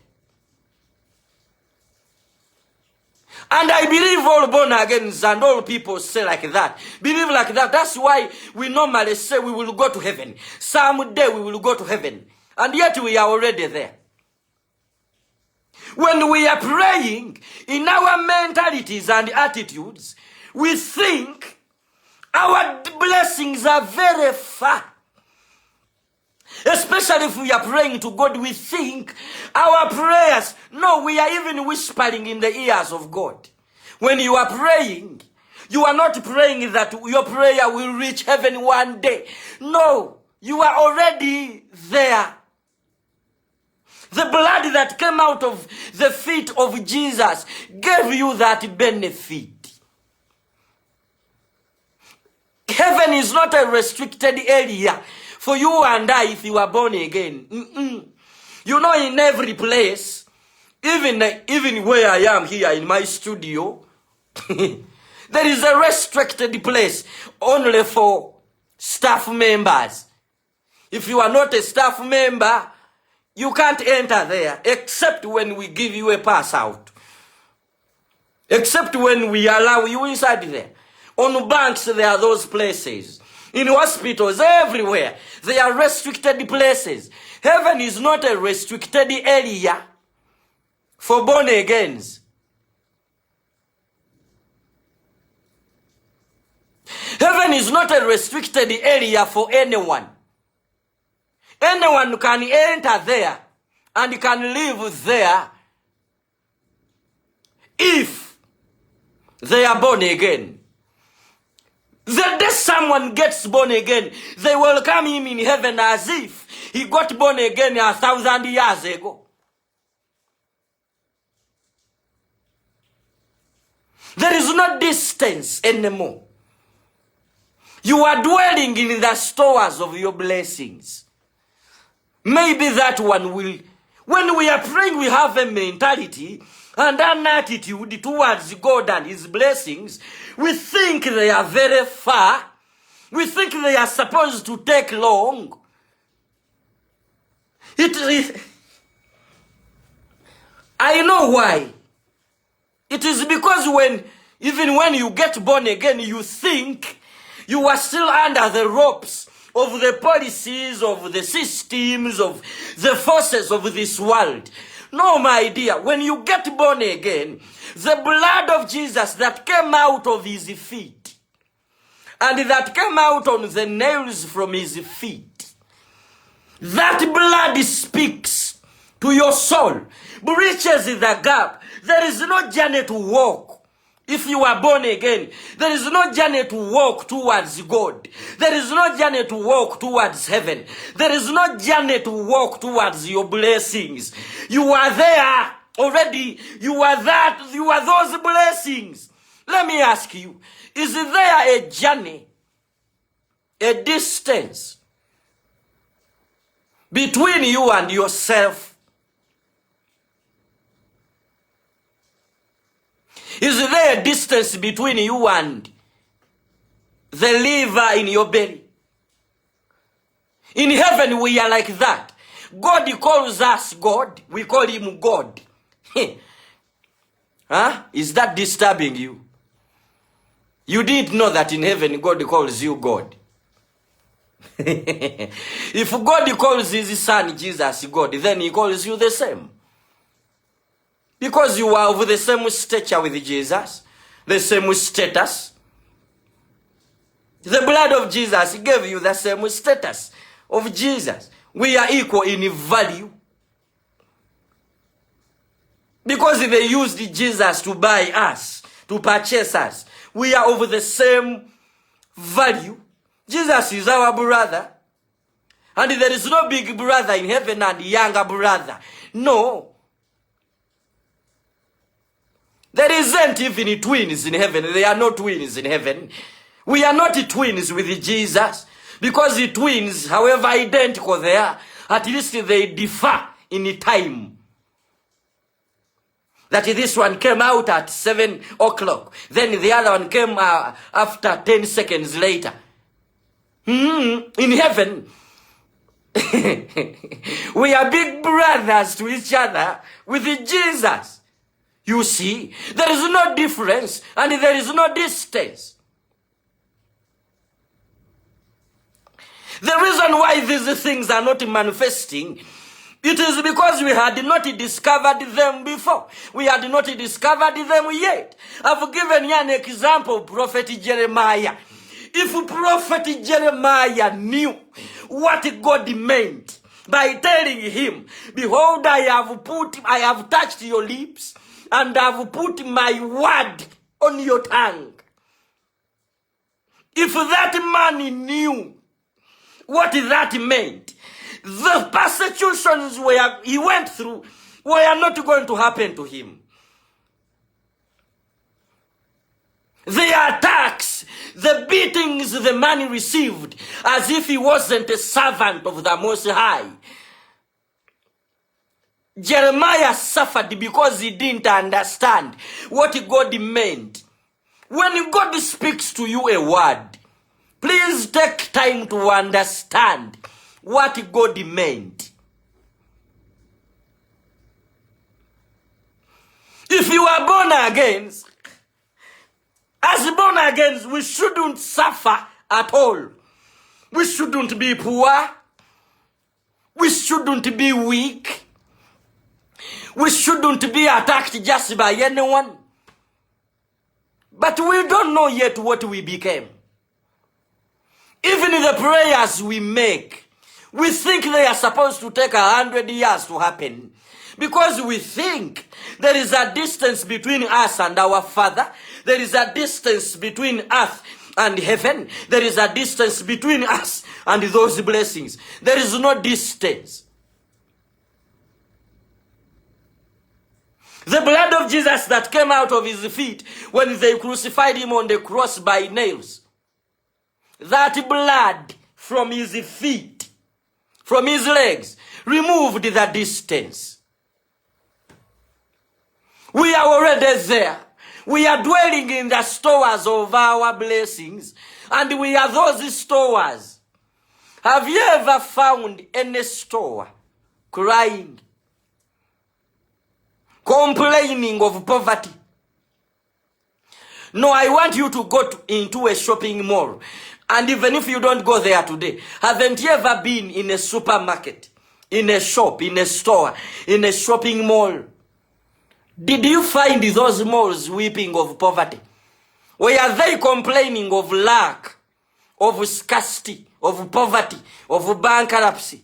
And I believe all born agains and all people say like that. Believe like that. That's why we normally say we will go to heaven. Someday we will go to heaven. And yet we are already there. When we are praying, in our mentalities and attitudes, we think our blessings are very far. Especially if we are praying to God, we think our prayers, no, we are even whispering in the ears of God. When you are praying, you are not praying that your prayer will reach heaven one day. No, you are already there. The blood that came out of the feet of Jesus gave you that benefit. Heaven is not a restricted area for you and I if you are born again. You know, in every place, even where I am here in my studio, there is a restricted place only for staff members. If you are not a staff member, you can't enter there except when we give you a pass out. Except when we allow you inside there. On banks, there are those places. In hospitals, everywhere, they are restricted places. Heaven is not a restricted area for born agains. Heaven is not a restricted area for anyone. Anyone can enter there and can live there if they are born again. The day someone gets born again, they welcome him in heaven as if he got born again 1,000 years ago. There is no distance anymore. You are dwelling in the stores of your blessings. Maybe that one will... When we are praying, we have a mentality and an attitude towards God and his blessings. We think they are very far. We think they are supposed to take long. I know why. It is because even when you get born again, you think you are still under the ropes of the policies, of the systems, of the forces of this world. No, my dear, when you get born again, the blood of Jesus that came out of his feet and that came out on the nails from his feet, that blood speaks to your soul, bridges the gap. There is no journey to walk. If you are born again, there is no journey to walk towards God. There is no journey to walk towards heaven. There is no journey to walk towards your blessings. You are there already. You are that. You are those blessings. Let me ask you, is there a journey, a distance between you and yourself? Is there a distance between you and the liver in your belly? In heaven we are like that. God calls us God. We call him God. Huh? Is that disturbing you? You didn't know that in heaven God calls you God. If God calls his son Jesus God, then he calls you the same. Because you are of the same stature with Jesus, the same status. The blood of Jesus gave you the same status of Jesus. We are equal in value. Because they used Jesus to buy us, to purchase us. We are of the same value. Jesus is our brother. And there is no big brother in heaven and younger brother. No. There isn't even twins in heaven. There are no twins in heaven. We are not twins with Jesus. Because the twins, however identical they are, at least they differ in time. That this one came out at 7 o'clock. Then the other one came after 10 seconds later. In heaven, we are big brothers to each other with Jesus. You see, there is no difference and there is no distance. The reason why these things are not manifesting, it is because we had not discovered them before. We had not discovered them yet. I've given you an example, Prophet Jeremiah. If Prophet Jeremiah knew what God meant by telling him, behold, I have touched your lips, and I've put my word on your tongue. If that man knew what that meant, the persecutions he went through were not going to happen to him. The attacks, the beatings the man received, as if he wasn't a servant of the Most High. Jeremiah suffered because he didn't understand what God meant. When God speaks to you a word, please take time to understand what God meant. If you are born again, as born again, we shouldn't suffer at all. We shouldn't be poor. We shouldn't be weak. We shouldn't be attacked just by anyone. But we don't know yet what we became. Even the prayers we make, we think they are supposed to take 100 years to happen. Because we think there is a distance between us and our Father. There is a distance between earth and heaven. There is a distance between us and those blessings. There is no distance. The blood of Jesus that came out of his feet when they crucified him on the cross by nails. That blood from his feet, from his legs, removed the distance. We are already there. We are dwelling in the stores of our blessings. And we are those stores. Have you ever found any store crying, complaining of poverty? No, I want you to go into a shopping mall. And even if you don't go there today, haven't you ever been in a supermarket, in a shop, in a store, in a shopping mall? Did you find those malls weeping of poverty? Were they complaining of lack, of scarcity, of poverty, of bankruptcy?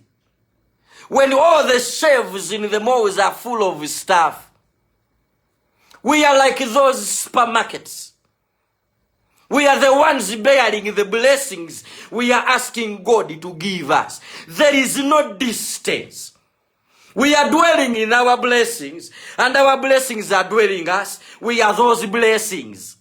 When all the shelves in the malls are full of stuff, we are like those supermarkets. We are the ones bearing the blessings we are asking God to give us. There is no distance. We are dwelling in our blessings, and our blessings are dwelling us. We are those blessings.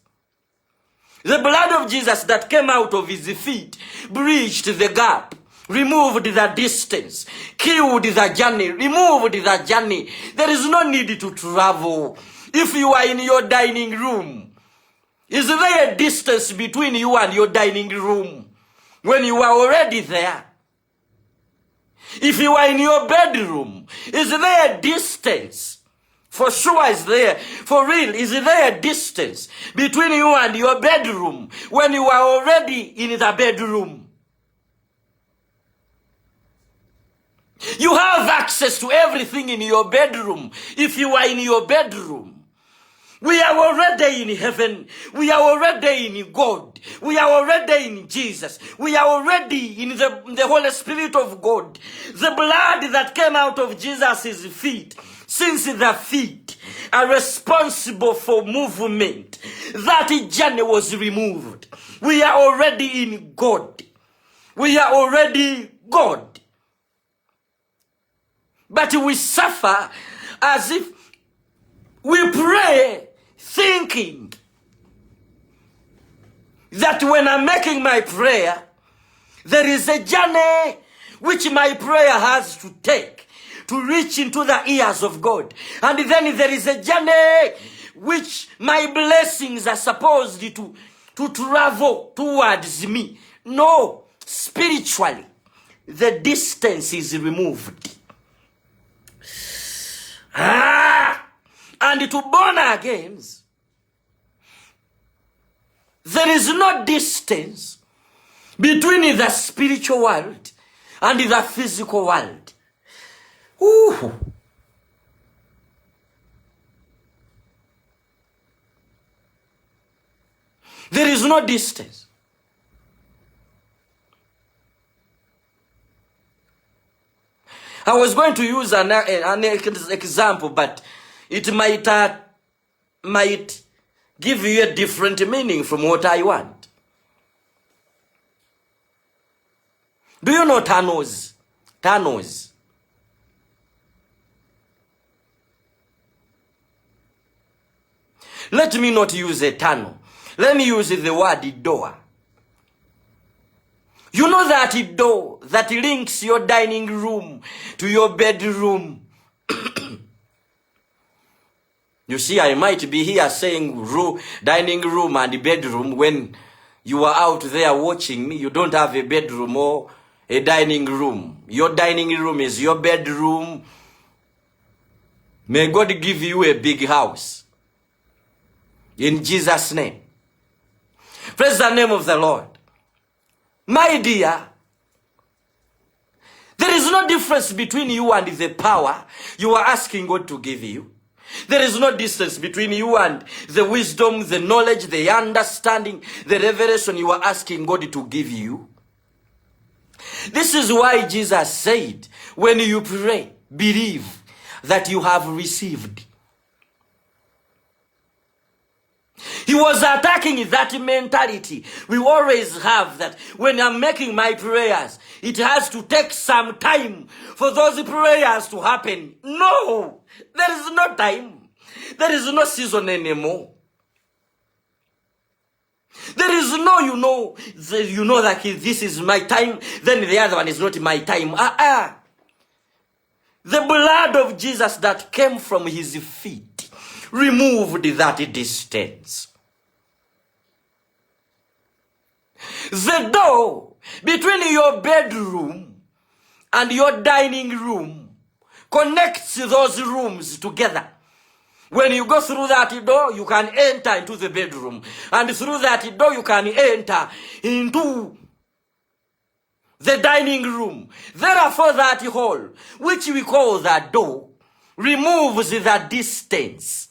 The blood of Jesus that came out of his feet bridged the gap, removed the distance, killed the journey, removed the journey. There is no need to travel. If you are in your dining room, is there a distance between you and your dining room when you are already there? If you are in your bedroom, is there a distance? For sure is there. For real, is there a distance between you and your bedroom when you are already in the bedroom? You have access to everything in your bedroom if you are in your bedroom. We are already in heaven. We are already in God. We are already in Jesus. We are already in the Holy Spirit of God. The blood that came out of Jesus' feet, since the feet are responsible for movement, that journey was removed. We are already in God. We are already God. But we suffer as if we pray thinking that when I'm making my prayer, there is a journey which my prayer has to take to reach into the ears of God. And then there is a journey which my blessings are supposed to travel towards me. No, spiritually, the distance is removed. And to born again, there is no distance between the spiritual world and the physical world. Ooh. There is no distance. I was going to use an example, but it might give you a different meaning from what I want. Do you know tunnels? Tunnels. Let me not use a tunnel. Let me use the word door. You know that door that links your dining room to your bedroom. You see, I might be here saying dining room and bedroom when you are out there watching me. You don't have a bedroom or a dining room. Your dining room is your bedroom. May God give you a big house. In Jesus' name. Praise the name of the Lord. My dear, there is no difference between you and the power you are asking God to give you. There is no distance between you and the wisdom, the knowledge, the understanding, the revelation you are asking God to give you. This is why Jesus said, when you pray, believe that you have received. He was attacking that mentality we always have, that when I'm making my prayers, it has to take some time for those prayers to happen. No, there is no time. There is no season anymore. There is no, you know that this is my time, then the other one is not my time. The blood of Jesus that came from his feet removed that distance. The door between your bedroom and your dining room connects those rooms together. When you go through that door, you can enter into the bedroom. And through that door, you can enter into the dining room. Therefore, that hall, which we call that door, removes the distance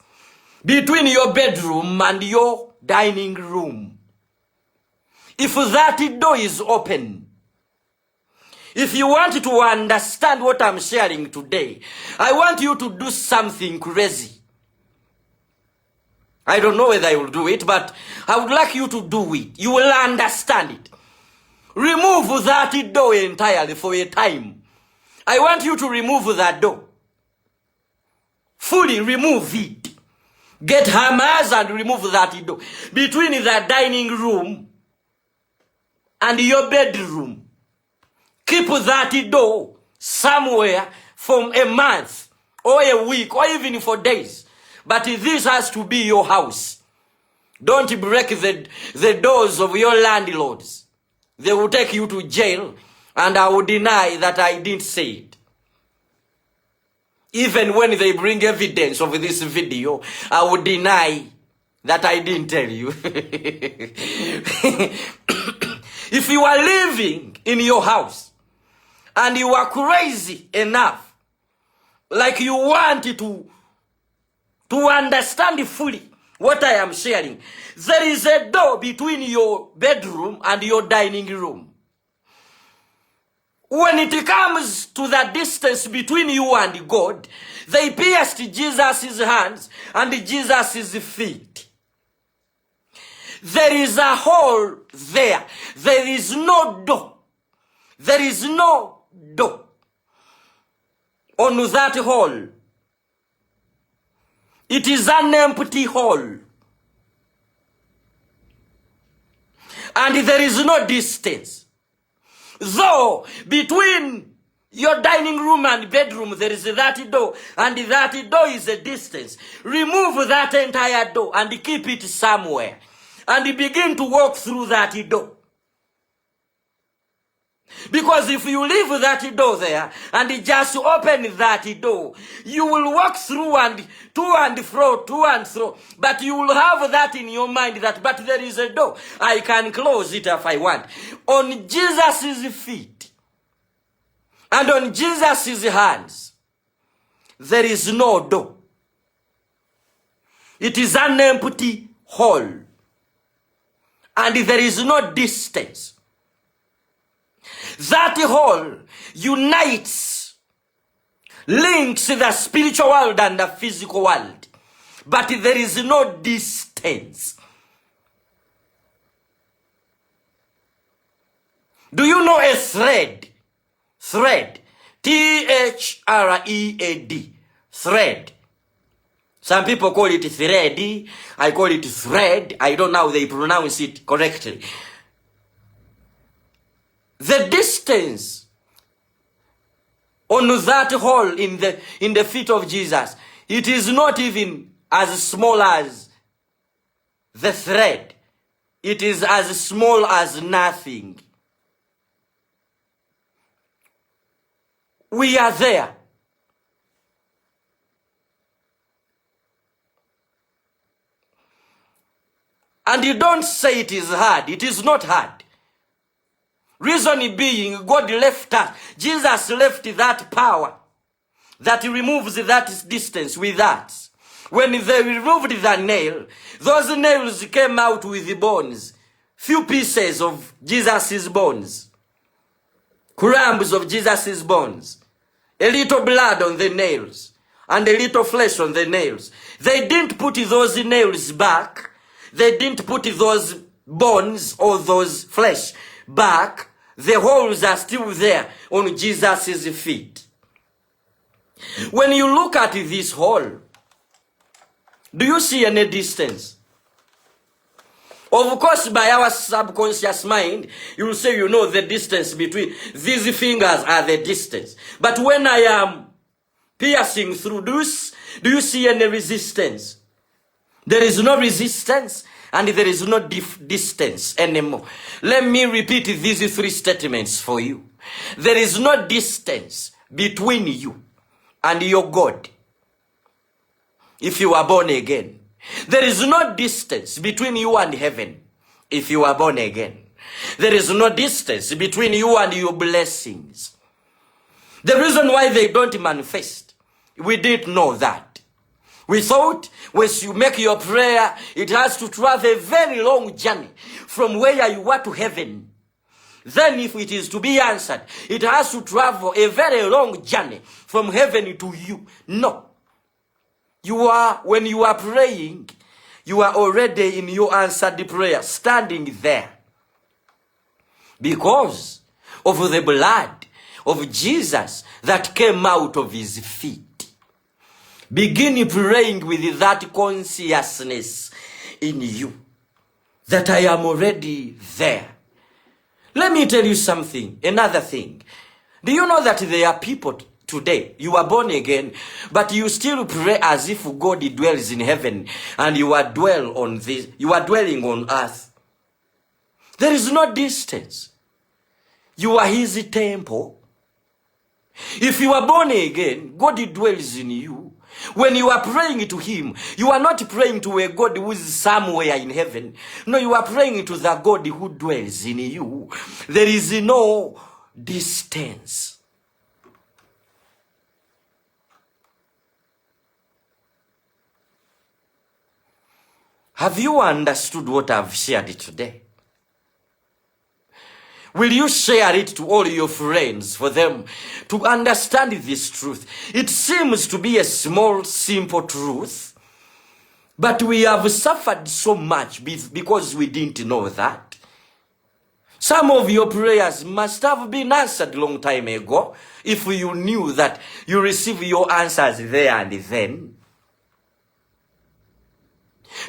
between your bedroom and your dining room. If that door is open, if you want to understand what I'm sharing today, I want you to do something crazy. I don't know whether I will do it, but I would like you to do it. You will understand it. Remove that door entirely for a time. I want you to remove that door. Fully remove it. Get hammers and remove that door. Between the dining room and your bedroom. Keep that door somewhere from a month or a week or even for days. But this has to be your house. Don't break the doors of your landlords. They will take you to jail, and I will deny that I didn't say it. Even when they bring evidence of this video, I will deny that I didn't tell you. If you are living in your house, and you are crazy enough, like you want to understand fully what I am sharing, there is a door between your bedroom and your dining room. When it comes to the distance between you and God, they pierced Jesus' hands and Jesus' feet. There is a hole there. There is no door. There is no door on that hole. It is an empty hall. And there is no distance. Though between your dining room and bedroom there is that door, and that door is a distance. Remove that entire door and keep it somewhere. And begin to walk through that door. Because if you leave that door there and just open that door, you will walk through and to and fro, but you will have that in your mind that, but there is a door. I can close it if I want. On Jesus' feet and on Jesus' hands, there is no door. It is an empty hall. And there is no distance. That hall unites, links the spiritual world and the physical world. But there is no distance. Do you know a thread? Thread. T-H-R-E-A-D. Thread. Some people call it thread. I call it thread. I don't know how they pronounce it correctly. The distance on that hole in the feet of Jesus, it is not even as small as the thread. It is as small as nothing. We are there. And you don't say it is hard. It is not hard. Reason being, God left us. Jesus left that power that removes that distance with us. When they removed the nail, those nails came out with the bones. Few pieces of Jesus' bones. Crumbs of Jesus' bones. A little blood on the nails. And a little flesh on the nails. They didn't put those nails back. They didn't put those bones or those flesh back. The holes are still there on Jesus' feet. When you look at this hole, do you see any distance? Of course, by our subconscious mind, you will say you know the distance between these fingers are the distance. But when I am piercing through this, do you see any resistance? There is no resistance and there is no distance anymore. Let me repeat these three statements for you. There is no distance between you and your God. if you are born again. There is no distance between you and heaven if you are born again. There is no distance between you and your blessings. The reason why they don't manifest, we didn't know that. We thought when you make your prayer, it has to travel a very long journey from where you are to heaven. Then if it is to be answered, it has to travel a very long journey from heaven to you. No. When you are praying, you are already in your answered prayer, standing there. Because of the blood of Jesus that came out of his feet. Begin praying with that consciousness in you, that I am already there. Let me tell you something, another thing. Do you know that there are people today, you are born again, but you still pray as if God dwells in heaven and you are dwelling on earth. There is no distance. You are his temple. If you are born again, God dwells in you. When you are praying to him, you are not praying to a God who is somewhere in heaven. No, you are praying to the God who dwells in you. There is no distance. Have you understood what I've shared today? Will you share it to all your friends for them to understand this truth? It seems to be a small, simple truth, but we have suffered so much because we didn't know that. Some of your prayers must have been answered a long time ago if you knew that you receive your answers there and then.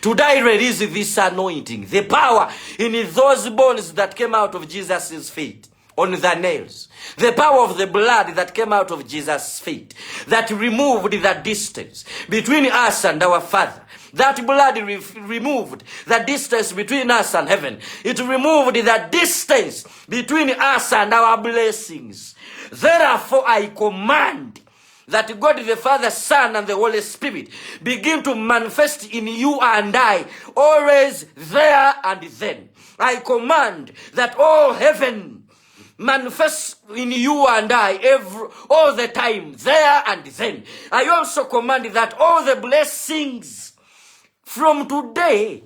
Today I release this anointing, the power in those bones that came out of Jesus' feet on the nails. The power of the blood that came out of Jesus' feet that removed the distance between us and our Father. That blood removed the distance between us and heaven. It removed the distance between us and our blessings. Therefore I command that God the Father, Son, and the Holy Spirit begin to manifest in you and I, always there and then. I command that all heaven manifests in you and I all the time, there and then. I also command that all the blessings from today,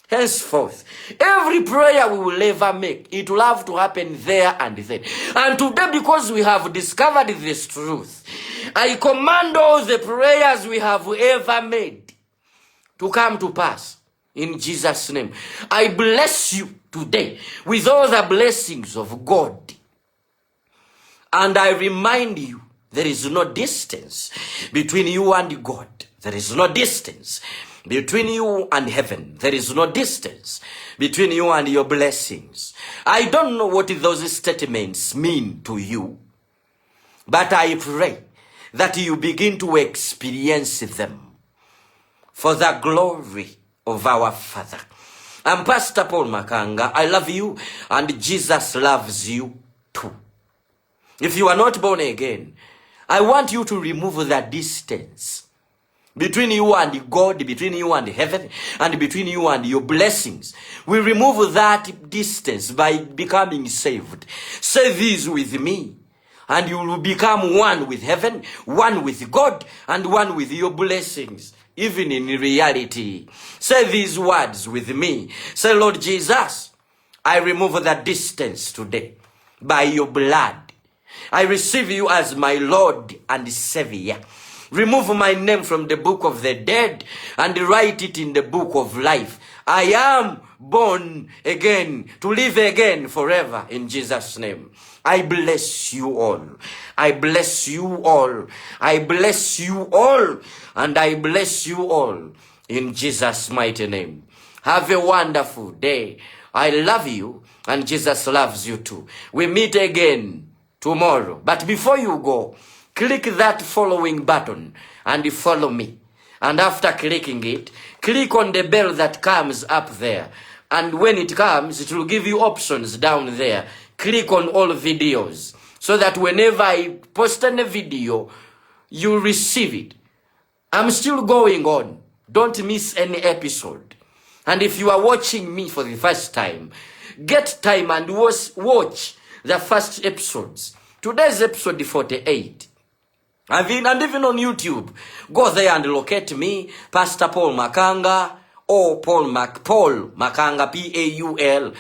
henceforth, every prayer we will ever make, it will have to happen there and then. And today, because we have discovered this truth, I command all the prayers we have ever made to come to pass in Jesus' name. I bless you today with all the blessings of God. And I remind you, there is no distance between you and God. There is no distance between you and heaven. There is no distance between you and your blessings. I don't know what those statements mean to you, but I pray that you begin to experience them for the glory of our Father. I'm Pastor Paul Makanga. I love you and Jesus loves you too. If you are not born again, I want you to remove the distance between you and God, between you and heaven, and between you and your blessings. We remove that distance by becoming saved. Say this with me, and you will become one with heaven, one with God, and one with your blessings, even in reality. Say these words with me. Say, Lord Jesus, I remove the distance today by your blood. I receive you as my Lord and Savior. Remove my name from the book of the dead and write it in the book of life. I am born again to live again forever in Jesus' name. I bless you all. I bless you all. I bless you all. And I bless you all in Jesus' mighty name. Have a wonderful day. I love you and Jesus loves you too. We meet again tomorrow. But before you go, click that following button and follow me. And after clicking it, click on the bell that comes up there. And when it comes, it will give you options down there. Click on all videos so that whenever I post a video, you receive it I'm still going on. Don't miss any episode. And if you are watching me for the first time, get time and watch the first episodes. Today's episode 48. And even on YouTube, go there and locate me, Pastor Paul Makanga, or Paul Makanga, P-A-U-L.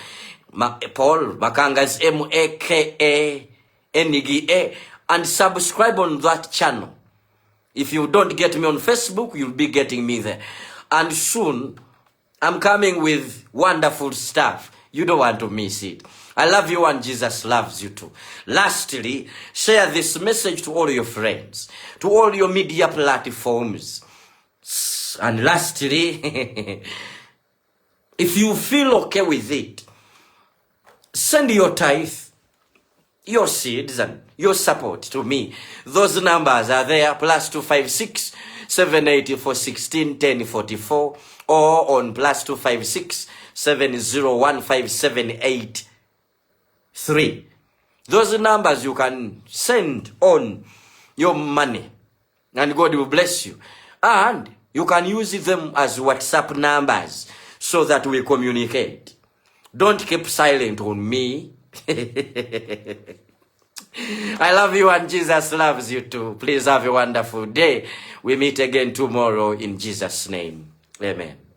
Paul Makanga is M-A-K-A-N-G-A. And subscribe on that channel. If you don't get me on Facebook, you'll be getting me there. And soon, I'm coming with wonderful stuff. You don't want to miss it. I love you and Jesus loves you too. Lastly, share this message to all your friends, to all your media platforms. And lastly, if you feel okay with it, send your tithe, your seeds, and your support to me. Those numbers are there, +256 784 16 10 44, or on +256 7015 783. Those numbers you can send on your money, and God will bless you. And you can use them as WhatsApp numbers so that we communicate. Don't keep silent on me. I love you and Jesus loves you too. Please have a wonderful day. We meet again tomorrow in Jesus' name. Amen.